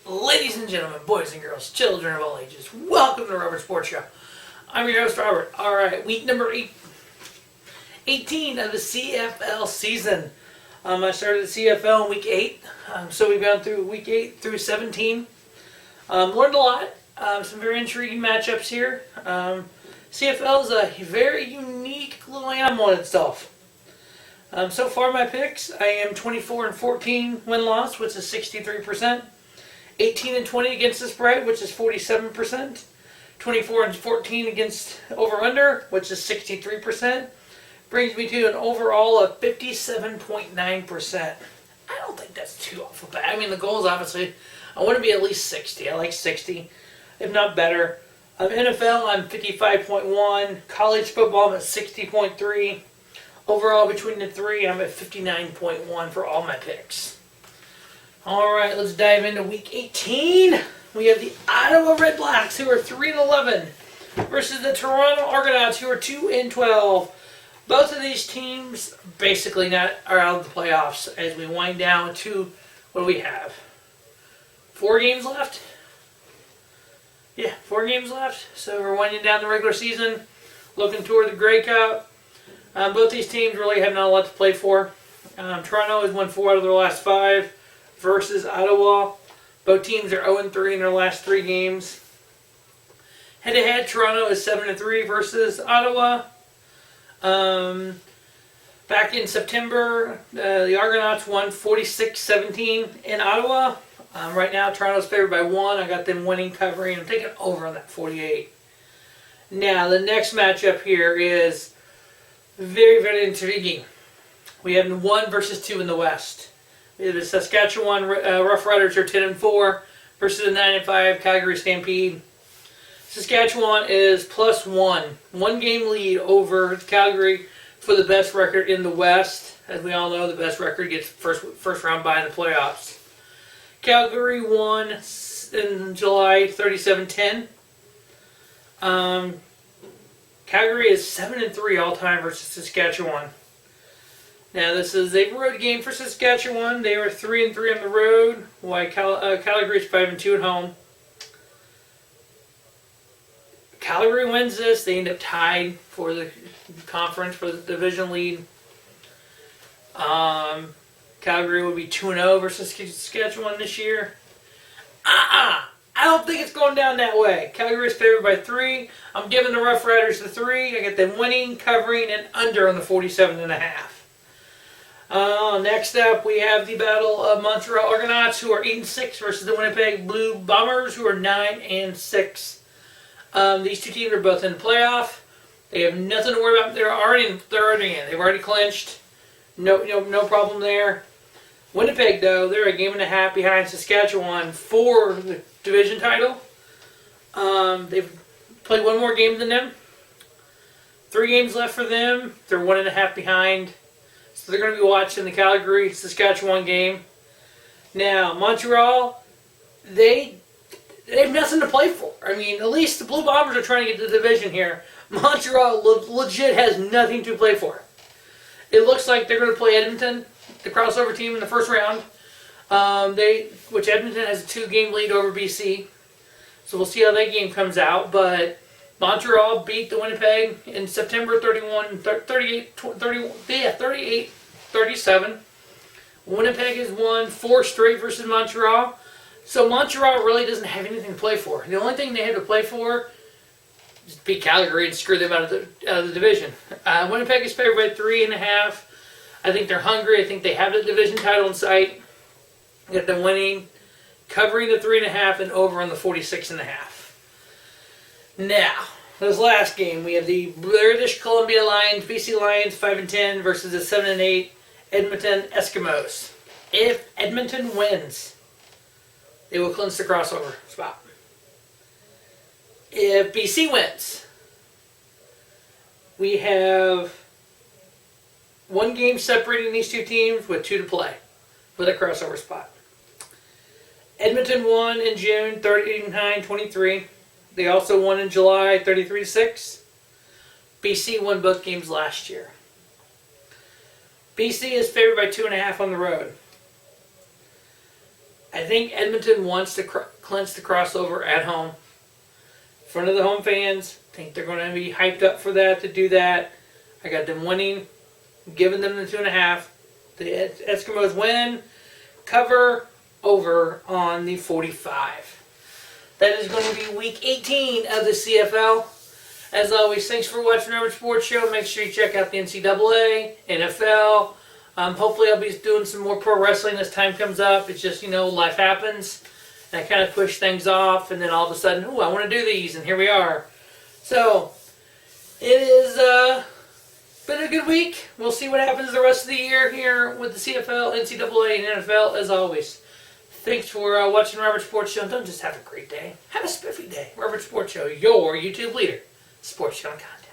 Ladies and gentlemen, boys and girls, children of all ages, welcome to Robert Sports Show. I'm your host, Robert. Alright, week number 18 of the CFL season. I started the CFL in week 8, so we've gone through week 8 through 17. Learned a lot, some very intriguing matchups here. CFL is a very unique little animal in itself. So far my picks, I am 24-14 win-loss, which is 63%. 18-20 against the spread, which is 47%. 24-14 against over-under, which is 63%. Brings me to an overall of 57.9%. I don't think that's too awful bad. I mean, the goal is obviously, I want to be at least 60. I like 60, if not better. NFL, I'm 55.1. College football, I'm at 60.3. Overall, between the three, I'm at 59.1 for all my picks. Alright, let's dive into week 18. We have the Ottawa Red Blacks, who are 3-11, versus the Toronto Argonauts, who are 2-12. Both of these teams basically are out of the playoffs as we wind down to, what do we have? 4 games left? Yeah, 4 games left. So we're winding down the regular season, looking toward the Grey Cup. Both these teams really have not a lot to play for. Toronto has won 4 out of their last 5 versus Ottawa. Both teams are 0-3 in their last 3 games. Head-to-head, Toronto is 7-3 versus Ottawa. Back in September, the Argonauts won 46-17 in Ottawa. Right now, Toronto's favored by 1. I got them winning, covering. I'm taking over on that 48. Now, the next matchup here is very, very intriguing. We have 1 versus 2 in the West. We have the Saskatchewan Rough Riders, who are 10-4 versus the 9-5 Calgary Stampede. Saskatchewan is +1. 1-game lead over Calgary for the best record in the West. As we all know, the best record gets first round bye in the playoffs. Calgary won in July 37-10. Calgary is 7-3 all-time versus Saskatchewan. Now, this is a road game for Saskatchewan. They were 3-3 on the road, while Calgary is 5-2 at home. Calgary wins this. They end up tied for the conference, for the division lead. Calgary will be 2-0 versus Saskatchewan this year. I don't think it's going down that way. Calgary is favored by 3. I'm giving the Rough Riders the 3. I get them winning, covering, and under on the 47.5. Next up, we have the Battle of Montreal Argonauts, who are 8-6 versus the Winnipeg Blue Bombers, who are 9-6. These two teams are both in the playoff. They have nothing to worry about. They're already in. They've already clinched. No problem there. Winnipeg, though, they're a game and a half behind Saskatchewan for the division title. They've played 1 more game than them. 3 games left for them. They're 1.5 behind. So they're going to be watching the Calgary-Saskatchewan game. Now, Montreal, they have nothing to play for. I mean, at least the Blue Bombers are trying to get the division here. Montreal legit has nothing to play for. It looks like they're going to play Edmonton, the crossover team, in the first round. Which Edmonton has a 2-game lead over BC. So we'll see how that game comes out. But Montreal beat the Winnipeg in September 38-37. Winnipeg has won 4 straight versus Montreal. So Montreal really doesn't have anything to play for. The only thing they have to play for is beat Calgary and screw them out of the division. Winnipeg is favored by 3.5. I think they're hungry. I think they have the division title in sight. Get them winning, covering the 3.5 and over on the 46.5. Now, this last game, we have the British Columbia Lions, BC Lions, 5-10 versus the 7-8 Edmonton Eskimos. If Edmonton wins, they will clinch the crossover spot. If BC wins, we have 1 game separating these two teams with 2 to play for that crossover spot. Edmonton won in June, 39-23. They also won in July, 33-6. BC won both games last year. BC is favored by 2.5 on the road. I think Edmonton wants to clinch the crossover at home. In front of the home fans. I think they're going to be hyped up for that, to do that. I got them winning, giving them the 2.5. The Eskimos win, cover, over on the 45. That is going to be week 18 of the CFL. As always, thanks for watching our sports show. Make sure you check out the NCAA, NFL. Hopefully I'll be doing some more pro wrestling as time comes up. It's just, life happens. And I kind of push things off, and then all of a sudden, I want to do these, and here we are. So, it has been a good week. We'll see what happens the rest of the year here with the CFL, NCAA, and NFL, as always. Thanks for watching Robert Sports Show. Don't just have a great day. Have a spiffy day. Robert Sports Show, your YouTube leader. Sports show content.